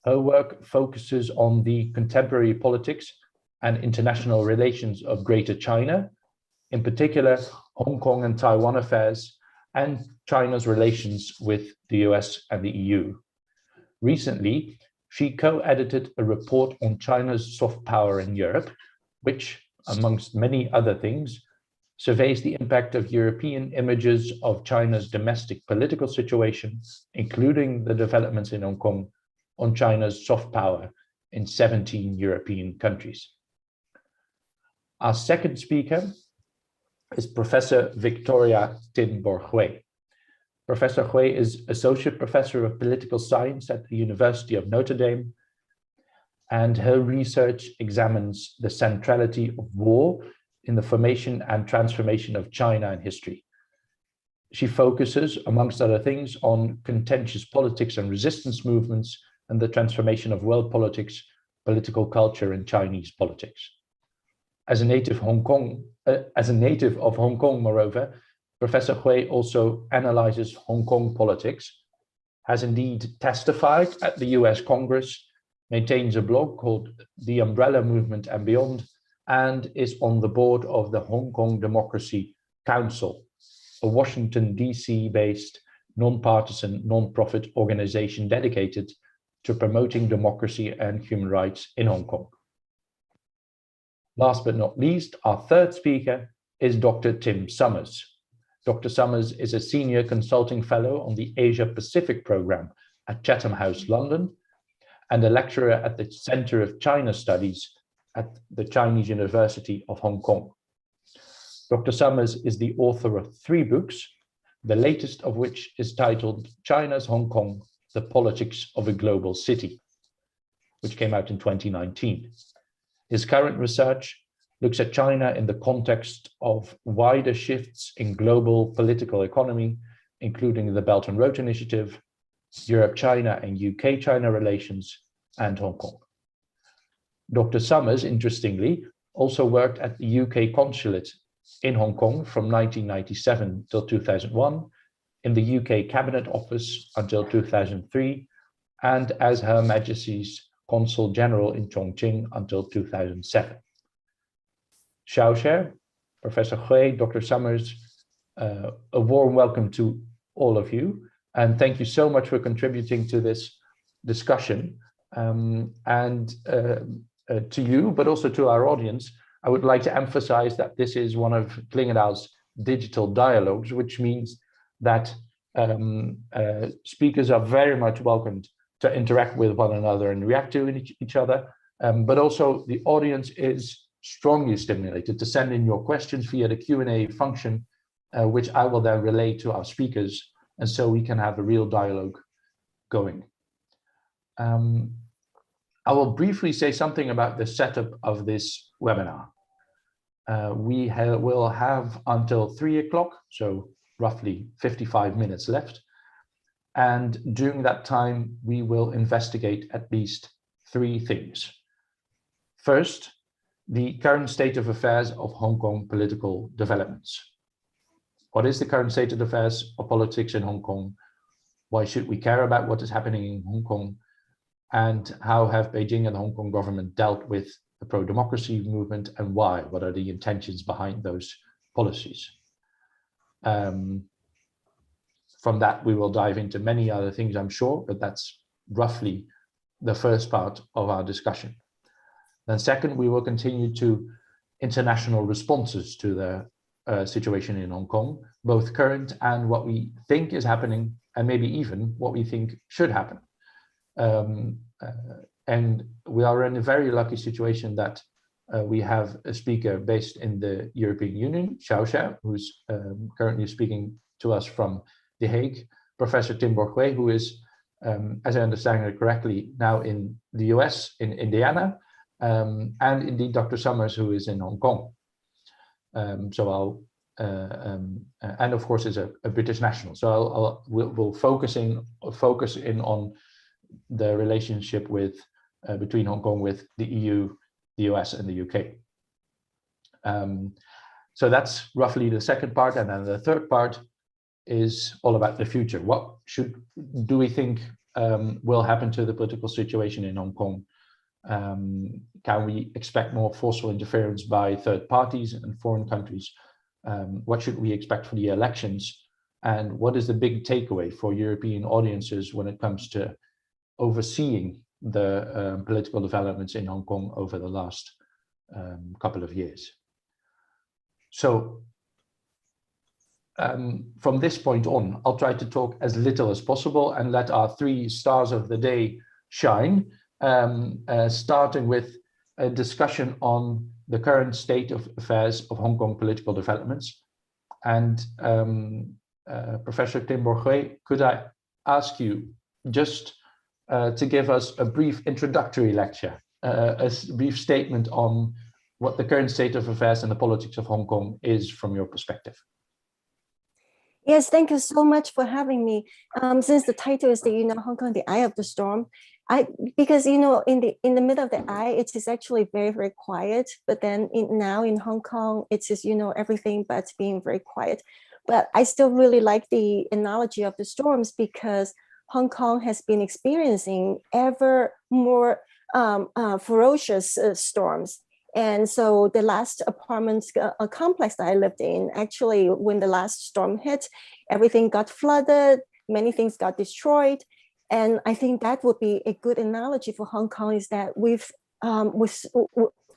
Her work focuses on the contemporary politics and international relations of Greater China, in particular Hong Kong and Taiwan affairs, and China's relations with the US and the EU. Recently, she co-edited a report on China's soft power in Europe, which, amongst many other things, surveys the impact of European images of China's domestic political situation, including the developments in Hong Kong, on China's soft power in 17 European countries. Our second speaker is Professor Victoria Tin Borgway. Professor Hui is Associate Professor of Political Science at the University of Notre Dame, and her research examines the centrality of war in the formation and transformation of China in history. She focuses, amongst other things, on contentious politics and resistance movements and the transformation of world politics, political culture, and Chinese politics. As a native of Hong Kong, moreover, Professor Hui also analyzes Hong Kong politics, has indeed testified at the US Congress, maintains a blog called The Umbrella Movement and Beyond, and is on the board of the Hong Kong Democracy Council, a Washington, DC-based, non-partisan, non-profit organization dedicated to promoting democracy and human rights in Hong Kong. Last but not least, our third speaker is Dr. Tim Summers. Dr. Summers is a senior consulting fellow on the Asia Pacific program at Chatham House, London, and a lecturer at the Center of China Studies at the Chinese University of Hong Kong. Dr. Summers is the author of 3 books, the latest of which is titled China's Hong Kong, The Politics of a Global City, which came out in 2019. His current research looks at China in the context of wider shifts in global political economy, including the Belt and Road Initiative, Europe-China and UK-China relations, and Hong Kong. Dr. Summers, interestingly, also worked at the UK consulate in Hong Kong from 1997 till 2001, in the UK Cabinet Office until 2003, and as Her Majesty's Consul General in Chongqing until 2007. Xiaoxia, Professor Hui, Dr. Summers, a warm welcome to all of you, and thank you so much for contributing to this discussion. To you, but also to our audience, I would like to emphasize that this is one of Clingendael's digital dialogues, which means that speakers are very much welcomed to interact with one another and react to each other, but also the audience is strongly stimulated to send in your questions via the Q&A function, which I will then relay to our speakers, and so we can have a real dialogue going. I will briefly say something about the setup of this webinar. We will have until 3 o'clock, so roughly 55 minutes left. And during that time, we will investigate at least 3 things. First, the current state of affairs of Hong Kong political developments. What is the current state of affairs of politics in Hong Kong? Why should we care about what is happening in Hong Kong? And how have Beijing and the Hong Kong government dealt with the pro-democracy movement, and why? What are the intentions behind those policies? From that, we will dive into many other things, I'm sure, but that's roughly the first part of our discussion. Then second, we will continue to international responses to the situation in Hong Kong, both current and what we think is happening, and maybe even what we think should happen. And we are in a very lucky situation that we have a speaker based in the European Union, Xiaoxia, who's currently speaking to us from The Hague, Professor Tim Borgway, who is, as I understand it correctly, now in the US, in Indiana, and indeed Dr. Summers, who is in Hong Kong. And of course is a British national. So we'll focus in on the relationship with between Hong Kong with the EU, the US, and the UK. So that's roughly the second part, and then the third part is all about the future. What do we think will happen to the political situation in Hong Kong? Can we expect more forceful interference by third parties and foreign countries? What should we expect for the elections? And what is the big takeaway for European audiences when it comes to overseeing the political developments in Hong Kong over the last couple of years? So from this point on, I'll try to talk as little as possible and let our three stars of the day shine, starting with a discussion on the current state of affairs of Hong Kong political developments. And Professor Tim Borgway, could I ask you just to give us a brief introductory lecture, a brief statement on what the current state of affairs and the politics of Hong Kong is from your perspective? Yes, thank you so much for having me. Since the title is the Hong Kong, the Eye of the Storm, because in the middle of the eye, it is actually very, very quiet. But then now in Hong Kong, it is everything but being very quiet. But I still really like the analogy of the storms because Hong Kong has been experiencing ever more ferocious storms. And so the last apartment complex that I lived in, actually, when the last storm hit, everything got flooded, many things got destroyed. And I think that would be a good analogy for Hong Kong is that we've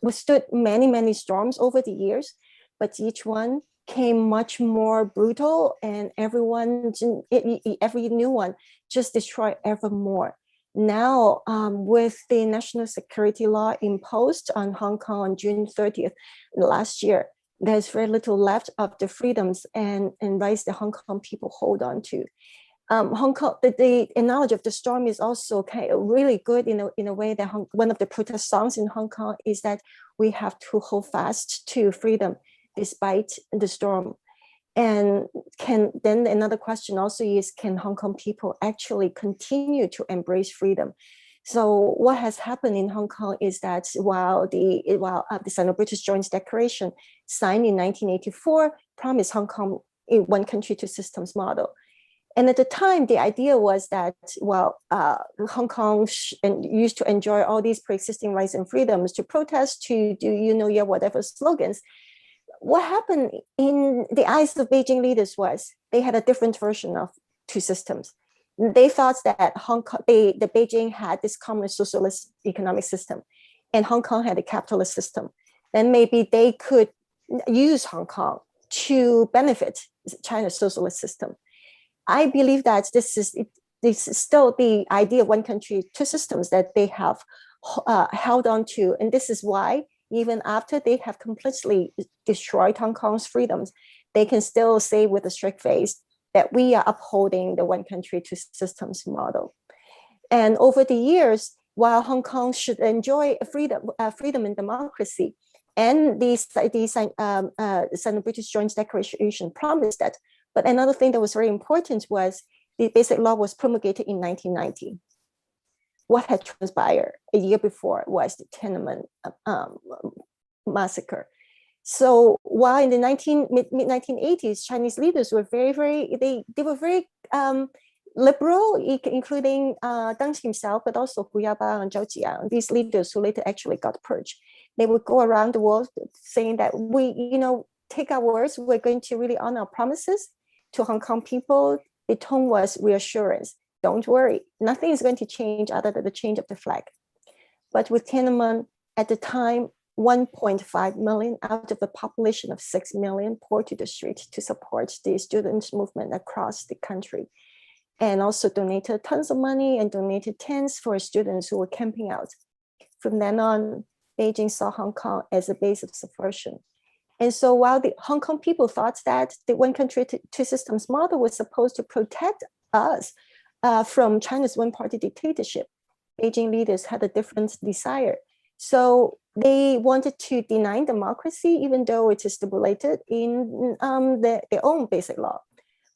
withstood many, many storms over the years, but each one came much more brutal, and every new one just destroyed ever more. Now, with the national security law imposed on Hong Kong on June 30th last year, there's very little left of the freedoms and rights that Hong Kong people hold on to. Hong Kong, the analogy of the storm is also kind of really good in a way that one of the protest songs in Hong Kong is that we have to hold fast to freedom despite the storm. And then another question also is, can Hong Kong people actually continue to embrace freedom? So what has happened in Hong Kong is that while the Sino-British Joint Declaration signed in 1984 promised Hong Kong a one country, two systems model. And at the time, the idea was that, Hong Kong used to enjoy all these pre-existing rights and freedoms to protest, to do, whatever slogans. What happened in the eyes of Beijing leaders was they had a different version of two systems. They thought that the Beijing had this communist socialist economic system, and Hong Kong had a capitalist system. Then maybe they could use Hong Kong to benefit China's socialist system. I believe that this is still the idea of one country, two systems that they have held on to, and this is why even after they have completely destroyed Hong Kong's freedoms, they can still say with a straight face that we are upholding the one country, two systems model. And over the years, while Hong Kong should enjoy freedom and democracy, and the Sino-British Joint Declaration promised that, but another thing that was very important was the Basic Law was promulgated in 1990. What had transpired a year before was the Tiananmen massacre. So while in the mid-1980s, Chinese leaders were they were very liberal, including Deng himself, but also Hu Yaobao and Zhou Jiang, these leaders who later actually got purged. They would go around the world saying that we, take our words, we're going to really honor our promises to Hong Kong people. The tone was reassurance. Don't worry, nothing is going to change other than the change of the flag. But with Tiananmen, at the time, 1.5 million out of a population of 6 million poured to the street to support the student movement across the country, and also donated tons of money and donated tents for students who were camping out. From then on, Beijing saw Hong Kong as a base of subversion. And so while the Hong Kong people thought that the one country, two systems model was supposed to protect us from China's one-party dictatorship, Beijing leaders had a different desire. So they wanted to deny democracy, even though it is stipulated in their own basic law.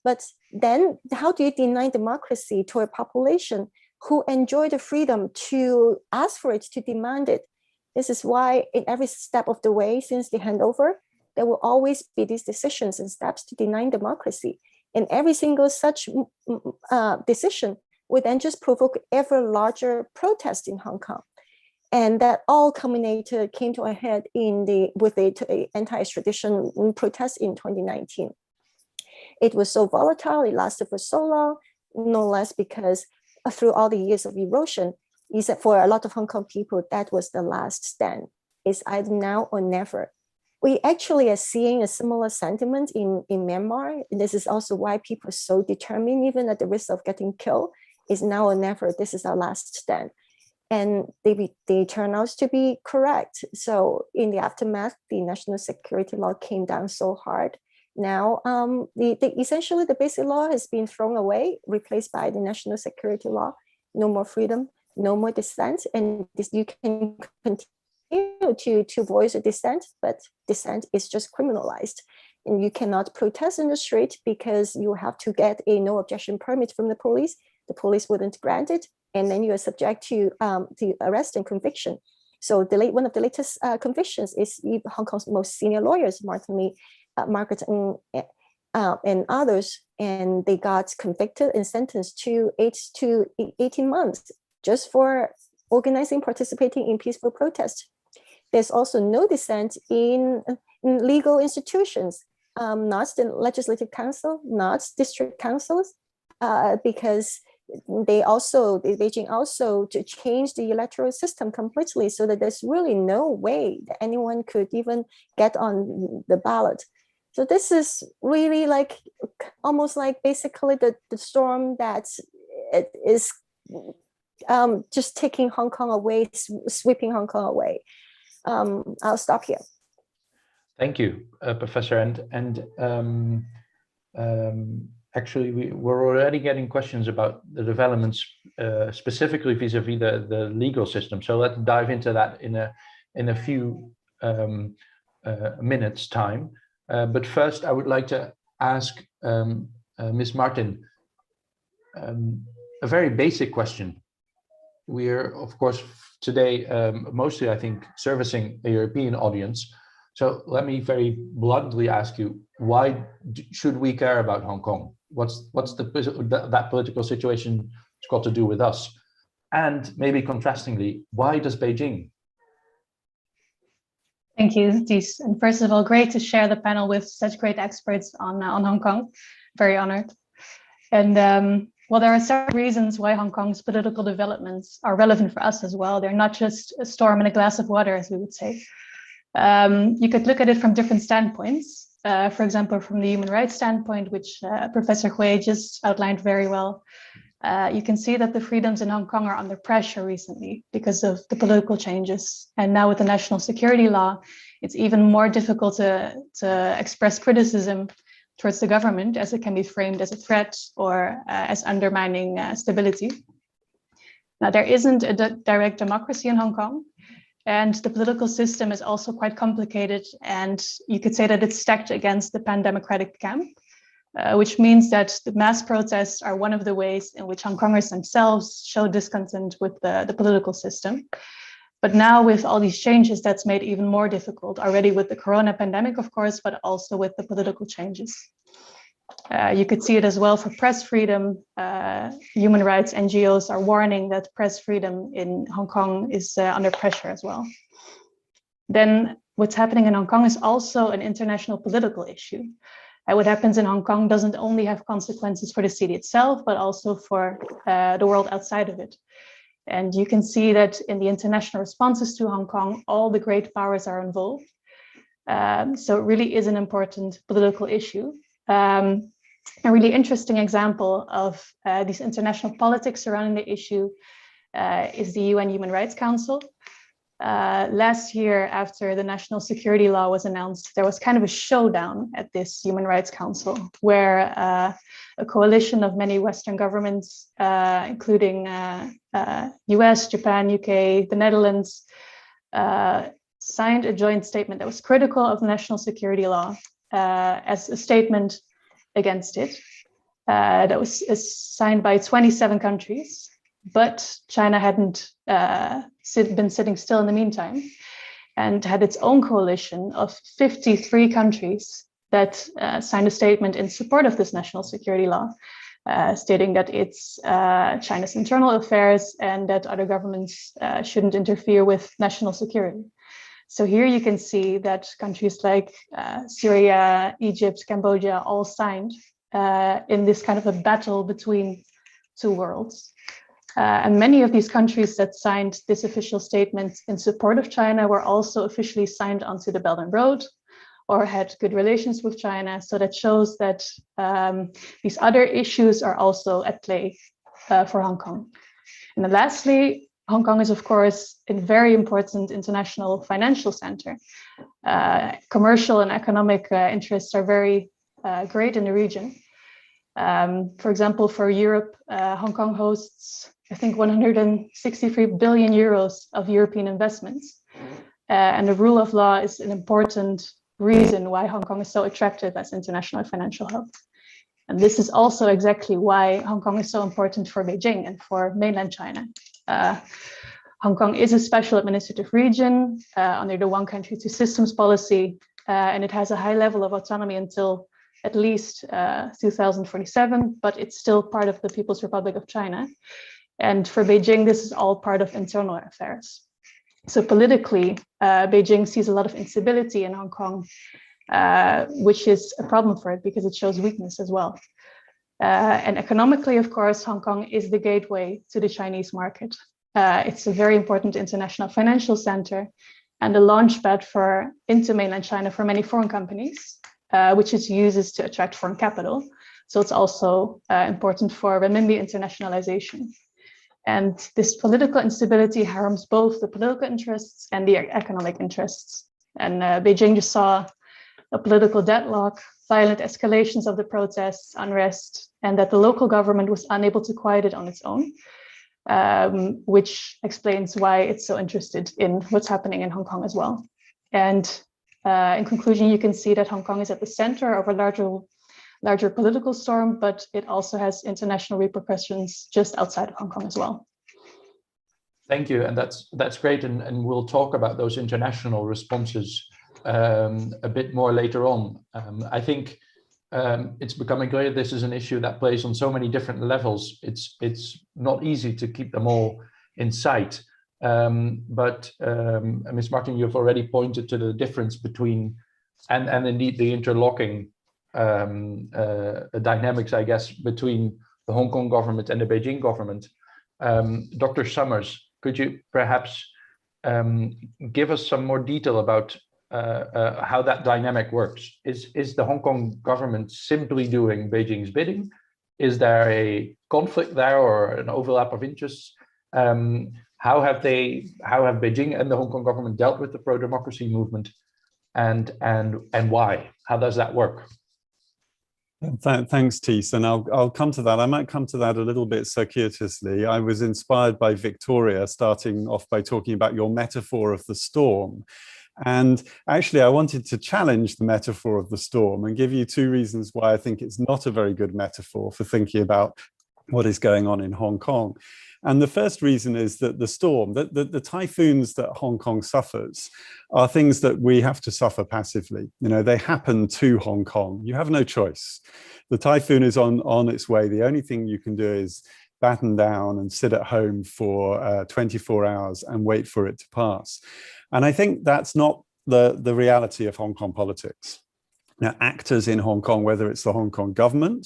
But then how do you deny democracy to a population who enjoy the freedom to ask for it, to demand it? This is why in every step of the way since the handover, there will always be these decisions and steps to deny democracy. And every single such decision would then just provoke ever larger protests in Hong Kong. And that all came to a head with the anti-extradition protest in 2019. It was so volatile, it lasted for so long, no less because through all the years of erosion, for a lot of Hong Kong people, that was the last stand. It's either now or never. We actually are seeing a similar sentiment in Myanmar. And this is also why people are so determined, even at the risk of getting killed, is now or never, this is our last stand. And they turn out to be correct. So in the aftermath, the national security law came down so hard. Now, essentially the basic law has been thrown away, replaced by the national security law. No more freedom, no more dissent, and you can continue to voice a dissent, but dissent is just criminalized. And you cannot protest in the street because you have to get a no objection permit from the police. The police wouldn't grant it, and then you are subject to the arrest and conviction. So one of the latest convictions is Hong Kong's most senior lawyers, Margaret Ng, and others, and they got convicted and sentenced to 8 to 18 months just for organizing, participating in peaceful protest. There's also no dissent in legal institutions, not the Legislative Council, not district councils, because Beijing also to change the electoral system completely, so that there's really no way that anyone could even get on the ballot. So this is really like almost like basically the storm that is just taking Hong Kong away, sweeping Hong Kong away. I'll stop here. Thank you, Professor. Actually, we're already getting questions about the developments, specifically vis-a-vis the legal system. So let's dive into that in a few minutes' time. But first, I would like to ask Ms. Martin a very basic question. We're, of course, today mostly, I think, servicing a European audience. So let me very bluntly ask you, why should we care about Hong Kong? What's that political situation got to do with us? And maybe contrastingly, why does Beijing? Thank you, Ties. And first of all, great to share the panel with such great experts on Hong Kong. Very honored. And well, there are several reasons why Hong Kong's political developments are relevant for us as well. They're not just a storm in a glass of water, as we would say. You could look at it from different standpoints. For example, from the human rights standpoint, which Professor Hui just outlined very well. You can see that the freedoms in Hong Kong are under pressure recently because of the political changes. And now with the national security law, it's even more difficult to express criticism towards the government, as it can be framed as a threat or as undermining stability. Now, there isn't a direct democracy in Hong Kong, and the political system is also quite complicated, and you could say that it's stacked against the pan-democratic camp. Which means that the mass protests are one of the ways in which Hong Kongers themselves show discontent with the political system. But now with all these changes, that's made even more difficult, already with the corona pandemic, of course, but also with the political changes. You could see it as well for press freedom. Human rights NGOs are warning that press freedom in Hong Kong is under pressure as well. Then what's happening in Hong Kong is also an international political issue. What happens in Hong Kong doesn't only have consequences for the city itself, but also for the world outside of it. And you can see that in the international responses to Hong Kong, all the great powers are involved. So it really is an important political issue. A really interesting example of these international politics surrounding the issue is the UN Human Rights Council. Last year, after the national security law was announced, there was kind of a showdown at this Human Rights Council, where a coalition of many Western governments, including US, Japan, UK, the Netherlands, signed a joint statement that was critical of national security law as a statement against it. That was signed by 27 countries. But China hadn't been sitting still in the meantime, and had its own coalition of 53 countries that signed a statement in support of this national security law. stating that it's China's internal affairs and that other governments shouldn't interfere with national security. So here you can see that countries like Syria, Egypt, Cambodia all signed in this kind of a battle between two worlds. And many of these countries that signed this official statement in support of China were also officially signed onto the Belt and Road or had good relations with China. So that shows that these other issues are also at play for Hong Kong. And then lastly, Hong Kong is, of course, a very important international financial center. Commercial and economic interests are very great in the region. For example, for Europe, Hong Kong hosts, I think, 163 billion euros of European investments. And the rule of law is an important reason why Hong Kong is so attractive as international financial hub. And this is also exactly why Hong Kong is so important for Beijing and for mainland China. Hong Kong is a special administrative region under the one country, two systems policy, and it has a high level of autonomy until at least 2047, but it's still part of the People's Republic of China. And for Beijing, this is all part of internal affairs. So politically, Beijing sees a lot of instability in Hong Kong, which is a problem for it because it shows weakness as well. And economically, of course, Hong Kong is the gateway to the Chinese market. It's a very important international financial center and a launchpad into mainland China for many foreign companies, which it uses to attract foreign capital. So it's also important for renminbi internationalization. And this political instability harms both the political interests and the economic interests. And Beijing just saw a political deadlock, violent escalations of the protests, unrest, and that the local government was unable to quiet it on its own, which explains why it's so interested in what's happening in Hong Kong as well. And in conclusion, you can see that Hong Kong is at the center of a larger political storm, but it also has international repercussions just outside of Hong Kong as well. Thank you, and that's great, and we'll talk about those international responses a bit more later on. I think it's becoming clear this is an issue that plays on so many different levels. It's not easy to keep them all in sight. But Ms. Martin, you've already pointed to the difference between, and indeed the interlocking dynamics, I guess, between the Hong Kong government and the Beijing government. Dr. Summers, could you perhaps give us some more detail about how that dynamic works? Is the Hong Kong government simply doing Beijing's bidding? Is there a conflict there or an overlap of interests? How have Beijing and the Hong Kong government dealt with the pro-democracy movement, and why? How does that work? Thanks, Ties, and I'll come to that. I might come to that a little bit circuitously. I was inspired by Victoria, starting off by talking about your metaphor of the storm. And actually, I wanted to challenge the metaphor of the storm and give you two reasons why I think it's not a very good metaphor for thinking about what is going on in Hong Kong. And the first reason is that the storm, the typhoons that Hong Kong suffers are things that we have to suffer passively. You know, they happen to Hong Kong. You have no choice. The typhoon is on its way. The only thing you can do is batten down and sit at home for 24 hours and wait for it to pass. And I think that's not the reality of Hong Kong politics. Now, actors in Hong Kong, whether it's the Hong Kong government,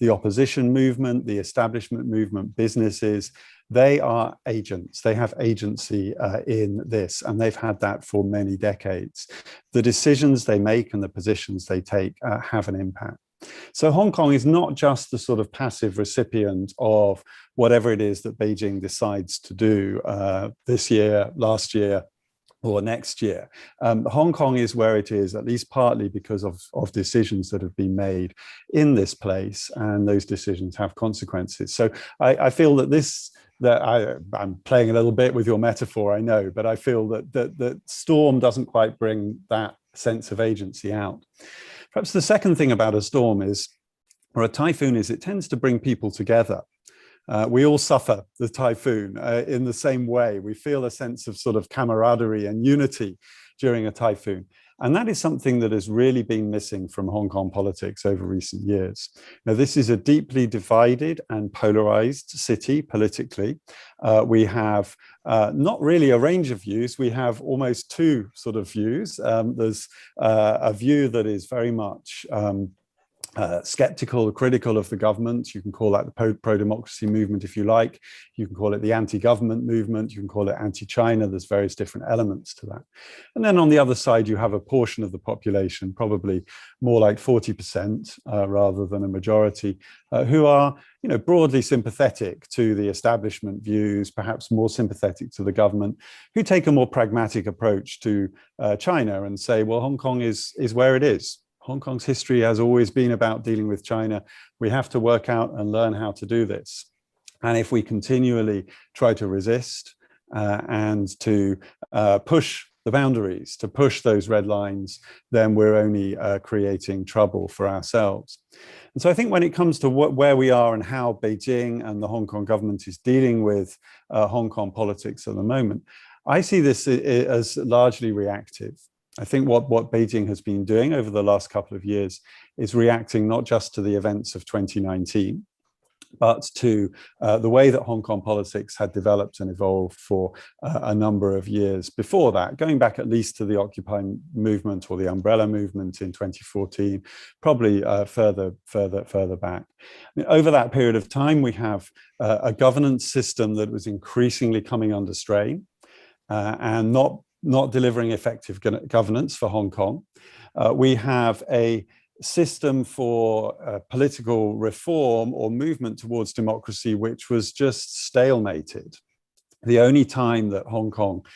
the opposition movement, the establishment movement, businesses, they are agents. They have agency in this, and they've had that for many decades. The decisions they make and the positions they take have an impact. So Hong Kong is not just the sort of passive recipient of whatever it is that Beijing decides to do this year, last year, or next year. Hong Kong is where it is, at least partly because of decisions that have been made in this place, and those decisions have consequences. So I feel that I'm playing a little bit with your metaphor, I know, but I feel that the storm doesn't quite bring that sense of agency out. Perhaps the second thing about a storm is, or a typhoon is, it tends to bring people together. We all suffer the typhoon in the same way. We feel a sense of sort of camaraderie and unity during a typhoon. And that is something that has really been missing from Hong Kong politics over recent years. Now, this is a deeply divided and polarized city politically. We have not really a range of views. We have almost two sort of views. There's a view that is very much skeptical, critical of the government. You can call that the pro-democracy movement if you like. You can call it the anti-government movement. You can call it anti-China. There's various different elements to that. And then on the other side, you have a portion of the population, probably more like 40% rather than a majority, who are, you know, broadly sympathetic to the establishment views, perhaps more sympathetic to the government, who take a more pragmatic approach to China and say, well, Hong Kong is where it is. Hong Kong's history has always been about dealing with China. We have to work out and learn how to do this. And if we continually try to resist and to push the boundaries, to push those red lines, then we're only creating trouble for ourselves. And so I think when it comes to where we are and how Beijing and the Hong Kong government is dealing with Hong Kong politics at the moment, I see this as largely reactive. I think what Beijing has been doing over the last couple of years is reacting not just to the events of 2019, but to the way that Hong Kong politics had developed and evolved for a number of years before that, going back at least to the Occupy movement or the Umbrella movement in 2014, probably further back. I mean, over that period of time, we have a governance system that was increasingly coming under strain and not delivering effective governance for Hong Kong. We have a system for political reform or movement towards democracy, which was just stalemated. The only time that Hong Kong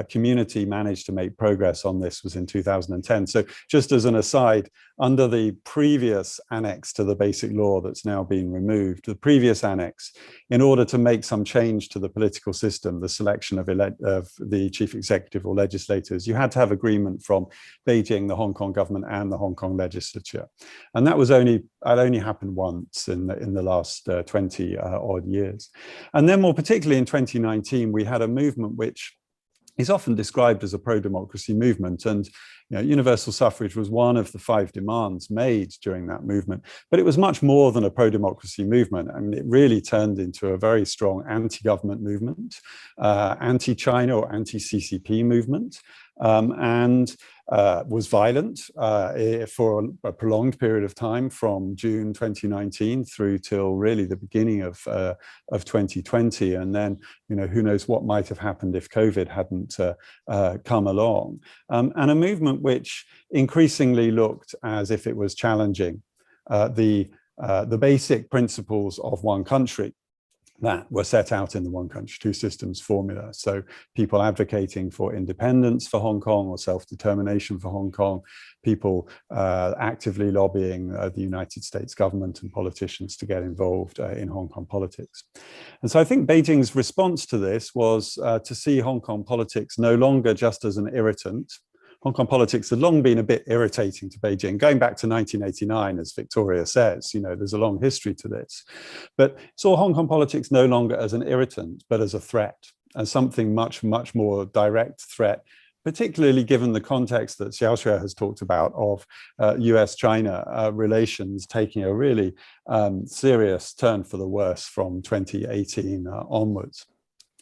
community managed to make progress on this was in 2010. So just as an aside, under the previous annex to the Basic Law that's now been removed, the previous annex, in order to make some change to the political system, the selection of the chief executive or legislators, you had to have agreement from Beijing, the Hong Kong government, and the Hong Kong legislature. And that was only happened once in the last 20 odd years. And then more particularly in 2019, we had a movement which is often described as a pro-democracy movement. And you know, universal suffrage was one of the 5 demands made during that movement. But it was much more than a pro-democracy movement. I mean, it really turned into a very strong anti-government movement, anti-China or anti-CCP movement, and was violent for a prolonged period of time from June 2019 through till really the beginning of 2020. And then, you know, who knows what might have happened if COVID hadn't come along. And a movement which increasingly looked as if it was challenging the basic principles of one country that were set out in the one country, two systems formula. So people advocating for independence for Hong Kong or self-determination for Hong Kong, people actively lobbying the United States government and politicians to get involved in Hong Kong politics. And so I think Beijing's response to this was to see Hong Kong politics no longer just as an irritant. Hong Kong politics had long been a bit irritating to Beijing, going back to 1989, as Victoria says. You know, there's a long history to this. But saw Hong Kong politics no longer as an irritant, but as a threat, as something much, much more direct threat, particularly given the context that Xiaoxue has talked about of US-China relations taking a really serious turn for the worse from 2018 onwards.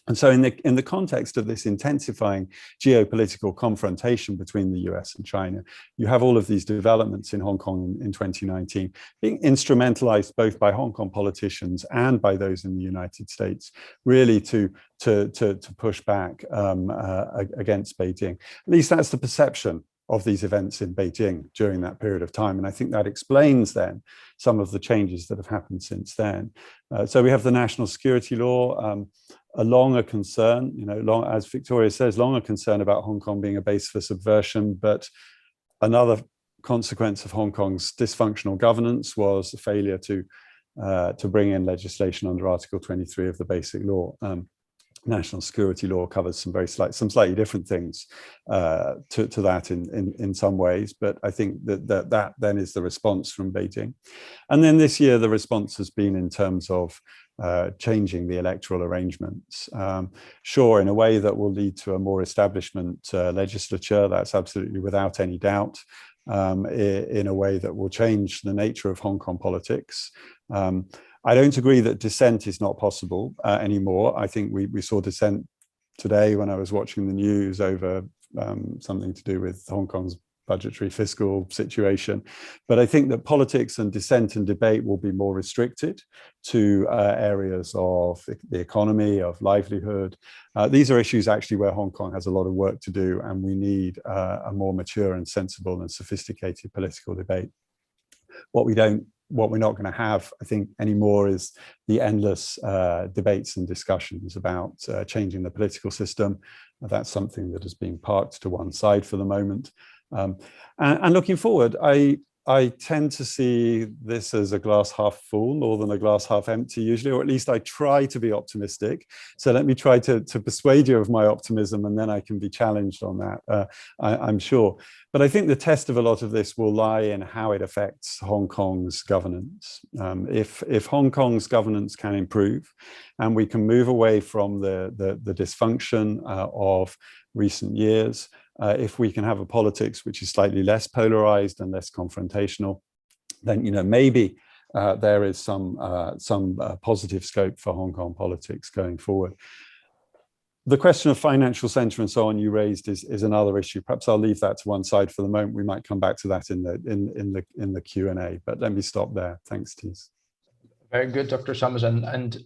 And so in the context of this intensifying geopolitical confrontation between the US and China, you have all of these developments in Hong Kong in 2019 being instrumentalized both by Hong Kong politicians and by those in the United States, really to push back against Beijing. At least that's the perception of these events in Beijing during that period of time. And I think that explains then some of the changes that have happened since then. So we have the national security law, a longer concern, you know, as Victoria says, longer concern about Hong Kong being a base for subversion, but another consequence of Hong Kong's dysfunctional governance was the failure to bring in legislation under Article 23 of the Basic Law. National security law covers some slightly different things to that in some ways, but I think that then is the response from Beijing. And then this year, the response has been in terms of changing the electoral arrangements. Sure, in a way that will lead to a more establishment legislature, that's absolutely without any doubt, in a way that will change the nature of Hong Kong politics. I don't agree that dissent is not possible anymore. I think we saw dissent today when I was watching the news over something to do with Hong Kong's budgetary fiscal situation. But I think that politics and dissent and debate will be more restricted to areas of the economy, of livelihood. These are issues actually where Hong Kong has a lot of work to do, and we need a more mature and sensible and sophisticated political debate. What we're not going to have, I think, anymore is the endless debates and discussions about changing the political system. That's something that is being parked to one side for the moment. And looking forward, I tend to see this as a glass half full more than a glass half empty usually, or at least I try to be optimistic. So let me try to persuade you of my optimism, and then I can be challenged on that, I'm sure. But I think the test of a lot of this will lie in how it affects Hong Kong's governance. If Hong Kong's governance can improve and we can move away from the dysfunction of recent years, if we can have a politics which is slightly less polarized and less confrontational, then maybe there is some positive scope for Hong Kong politics going forward. The question of financial center and so on you raised is another issue. Perhaps I'll leave that to one side for the moment. We might come back to that in the Q&A. But let me stop there. Thanks, Ties. Very good, Dr. Summers, and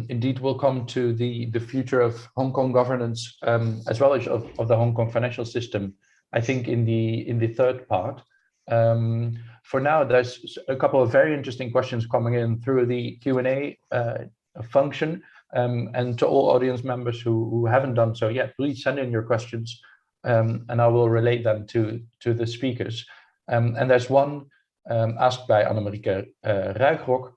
indeed we'll come to the future of Hong Kong governance as well as of the Hong Kong financial system, I think in the third part. For now, there's a couple of very interesting questions coming in through the Q&A function, and to all audience members who haven't done so yet, please send in your questions and I will relate them to the speakers. And there's one asked by Annemarieke Ruigrok,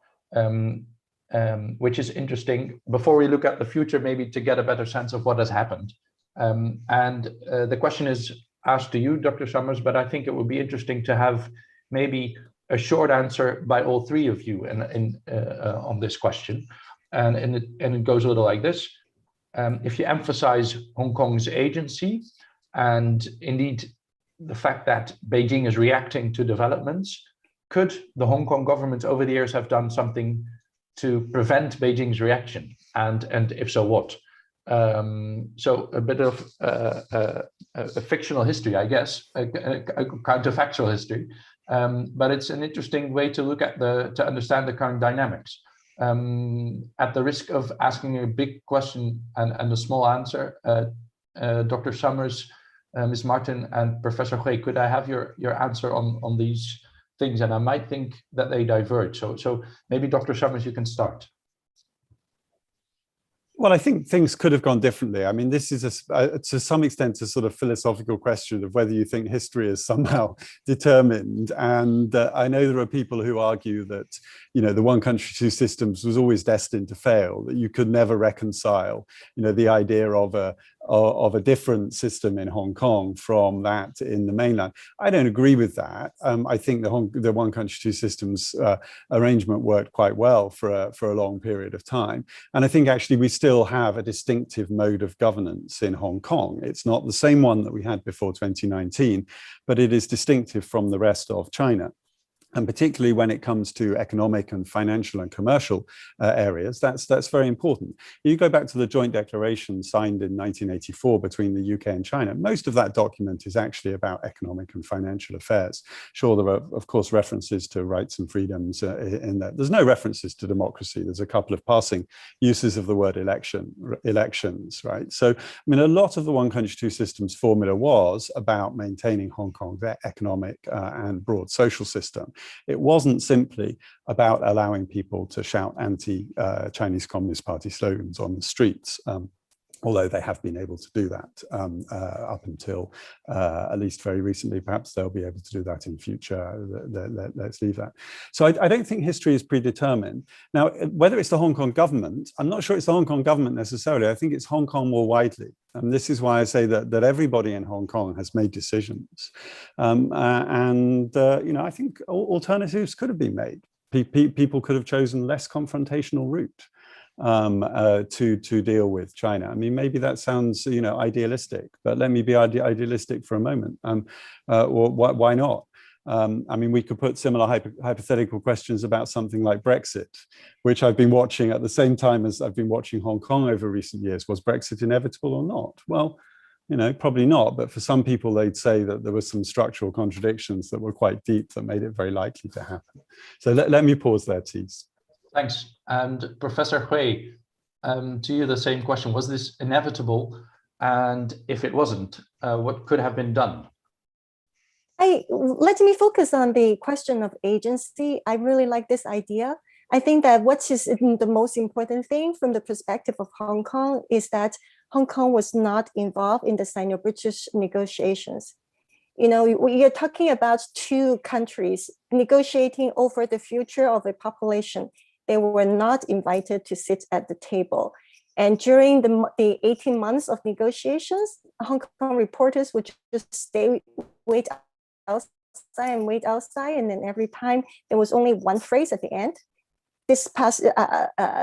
which is interesting. Before we look at the future, maybe to get a better sense of what has happened. And the question is asked to you, Dr. Summers, but I think it would be interesting to have maybe a short answer by all three of you on this question. And it goes a little like this. If you emphasize Hong Kong's agency and indeed the fact that Beijing is reacting to developments, could the Hong Kong government over the years have done something to prevent Beijing's reaction? And if so, what? So a bit of a fictional history, I guess, a counterfactual history, but it's an interesting way to look at to understand the current dynamics. At the risk of asking a big question and a small answer, Dr. Summers, Ms. Martin, and Professor Hui, could I have your answer on these things? And I might think that they diverge. So maybe Dr. Summers, you can start. Well, I think things could have gone differently. I mean, this is to some extent a sort of philosophical question of whether you think history is somehow determined. And I know there are people who argue that, the one country, two systems was always destined to fail, that you could never reconcile, the idea of a different system in Hong Kong from that in the mainland. I don't agree with that. I think the one country, two systems arrangement worked quite well for a long period of time. And I think actually we still have a distinctive mode of governance in Hong Kong. It's not the same one that we had before 2019, but it is distinctive from the rest of China. And particularly when it comes to economic and financial and commercial areas, that's very important. You go back to the joint declaration signed in 1984 between the UK and China. Most of that document is actually about economic and financial affairs. Sure, there are, of course, references to rights and freedoms in that. There's no references to democracy. There's a couple of passing uses of the word elections, right? So, I mean, a lot of the one country, two systems formula was about maintaining Hong Kong's economic and broad social system. It wasn't simply about allowing people to shout anti-Chinese Communist Party slogans on the streets, although they have been able to do that up until at least very recently. Perhaps they'll be able to do that in future. Let's leave that. So I don't think history is predetermined. Now, whether it's the Hong Kong government, I'm not sure it's the Hong Kong government necessarily. I think it's Hong Kong more widely. And this is why I say that everybody in Hong Kong has made decisions. I think alternatives could have been made. People could have chosen less confrontational route. to deal with China. I mean, maybe that sounds, idealistic, but let me be idealistic for a moment. Why not? I mean, we could put similar hypothetical questions about something like Brexit, which I've been watching at the same time as I've been watching Hong Kong over recent years. Was Brexit inevitable or not? Well, probably not. But for some people, they'd say that there were some structural contradictions that were quite deep that made it very likely to happen. So let me pause there, Ties. Thanks. And Professor Hui, to you the same question. Was this inevitable? And if it wasn't, what could have been done? Let me focus on the question of agency. I really like this idea. I think that what is the most important thing from the perspective of Hong Kong is that Hong Kong was not involved in the Sino-British negotiations. We are talking about two countries negotiating over the future of a population. They were not invited to sit at the table. And during the 18 months of negotiations, Hong Kong reporters would just wait outside, and then every time there was only one phrase at the end. This past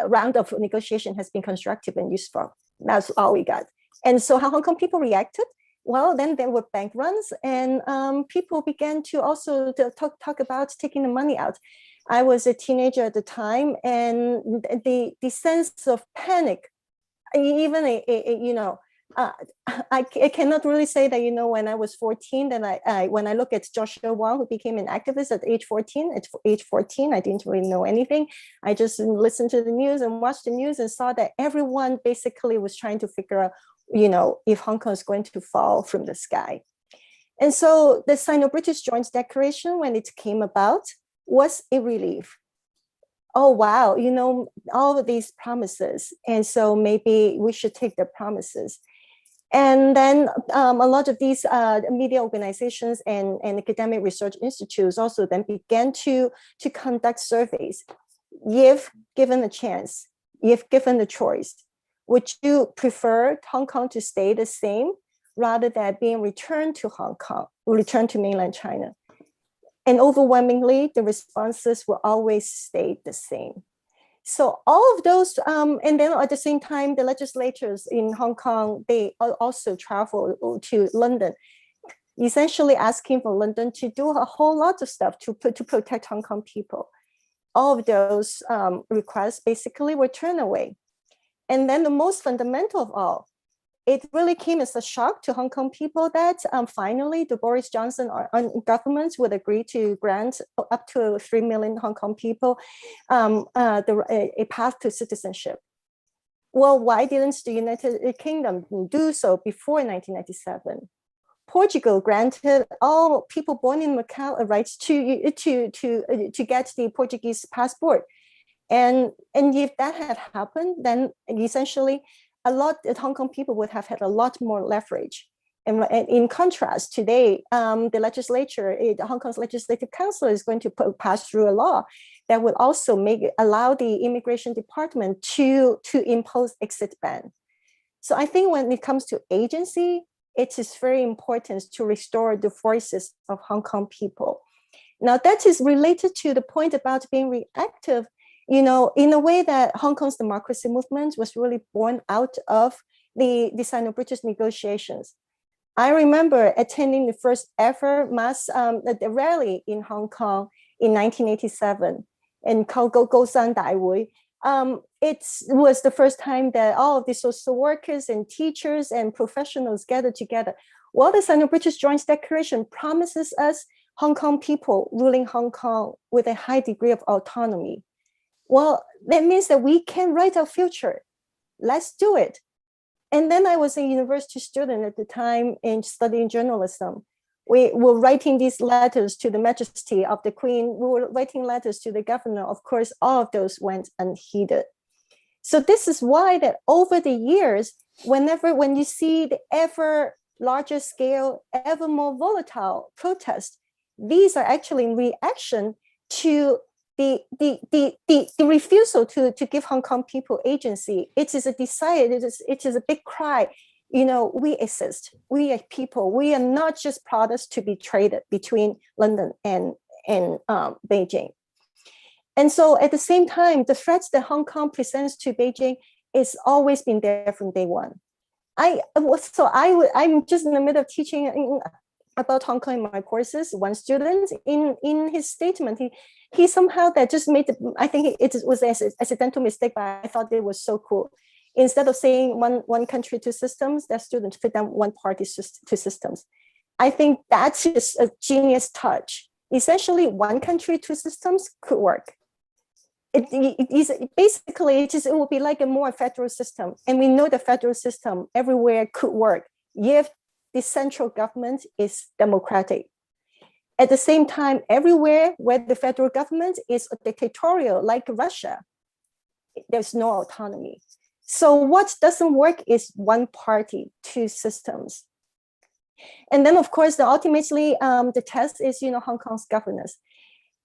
round of negotiation has been constructive and useful. That's all we got. And so how Hong Kong people reacted? Well, then there were bank runs, and people began to also talk about taking the money out. I was a teenager at the time, and the sense of panic, even I cannot really say that, when I was 14, then when I look at Joshua Wong, who became an activist at age 14, I didn't really know anything. I just listened to the news and watched the news and saw that everyone basically was trying to figure out, if Hong Kong is going to fall from the sky. And so the Sino-British Joint Declaration, when it came about, was a relief. Oh, wow, all of these promises. And so maybe we should take their promises. And then a lot of these media organizations and academic research institutes also then began to conduct surveys. If given a chance, if given the choice, would you prefer Hong Kong to stay the same rather than being returned to Hong Kong, returned to mainland China? And overwhelmingly, the responses will always stay the same. So all of those, and then at the same time, the legislators in Hong Kong, they also travel to London, essentially asking for London to do a whole lot of stuff to protect Hong Kong people. All of those requests basically were turned away. And then the most fundamental of all, it really came as a shock to Hong Kong people that finally the Boris Johnson government would agree to grant up to 3 million Hong Kong people a path to citizenship. Well, why didn't the United Kingdom do so before 1997? Portugal granted all people born in Macau a right to get the Portuguese passport. And if that had happened, then essentially a lot of Hong Kong people would have had a lot more leverage. And in contrast, today, the legislature, the Hong Kong's Legislative Council is going to pass through a law that would also allow the immigration department to impose exit ban. So I think when it comes to agency, it is very important to restore the voices of Hong Kong people. Now that is related to the point about being reactive. In a way that Hong Kong's democracy movement was really born out of the Sino-British negotiations. I remember attending the first ever mass rally in Hong Kong in 1987 and called Gosan Dai Hui. It was the first time that all of the social workers and teachers and professionals gathered together. Well, the Sino-British Joint Declaration promises us Hong Kong people ruling Hong Kong with a high degree of autonomy. Well, that means that we can write our future. Let's do it. And then I was a university student at the time and studying journalism. We were writing these letters to the Majesty of the Queen. We were writing letters to the governor. Of course, all of those went unheeded. So this is why that over the years, when you see the ever larger scale, ever more volatile protests, these are actually in reaction to the refusal to give Hong Kong people agency. It is a desire, it is a big cry. We exist, we are people, we are not just products to be traded between London and Beijing. And so at the same time, the threats that Hong Kong presents to Beijing is always been there from day one. I'm just in the middle of teaching about Hong Kong in my courses. One student in his statement, he somehow that just made, I think it was an accidental mistake, but I thought it was so cool. Instead of saying one country, two systems, that student fit down one party, two systems. I think that's just a genius touch. Essentially, one country, two systems could work. It will be like a more federal system. And we know the federal system everywhere could work if the central government is democratic. At the same time, everywhere where the federal government is dictatorial, like Russia, there's no autonomy. So what doesn't work is one party, two systems. And then, of course, ultimately, the test is, Hong Kong's governance.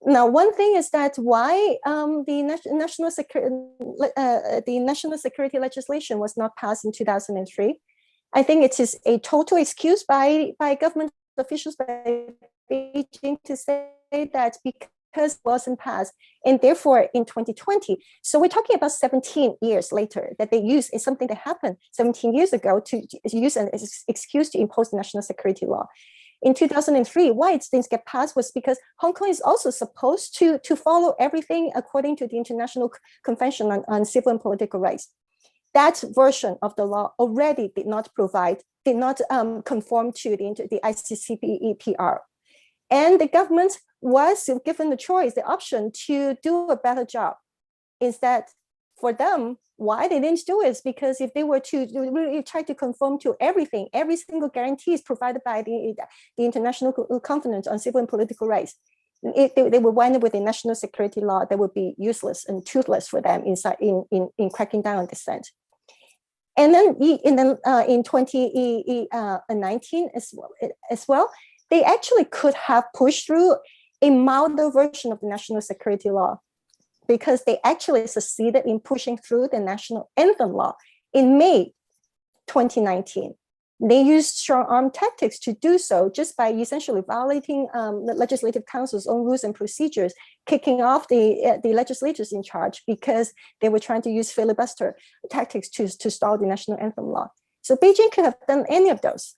Now, one thing is that why the national security legislation was not passed in 2003. I think it is a total excuse by government officials, by Beijing, to say that because it wasn't passed, and therefore in 2020. So we're talking about 17 years later that they use is something that happened 17 years ago to use an excuse to impose the national security law. In 2003, why things get passed was because Hong Kong is also supposed to follow everything according to the International Convention on Civil and Political Rights. That version of the law already did not conform to the ICCPR. And the government was given the choice, the option to do a better job. Instead, for them, why they didn't do it is because if they were to really try to conform to everything, every single guarantee is provided by the International Covenant on Civil and Political Rights, they would wind up with a national security law that would be useless and toothless for them in cracking down on dissent. And then in 2019 as well, they actually could have pushed through a milder version of the national security law, because they actually succeeded in pushing through the national anthem law in May 2019. They used strong arm tactics to do so just by essentially violating the Legislative Council's own rules and procedures, kicking off the legislators in charge because they were trying to use filibuster tactics to stall the national anthem law. So Beijing could have done any of those.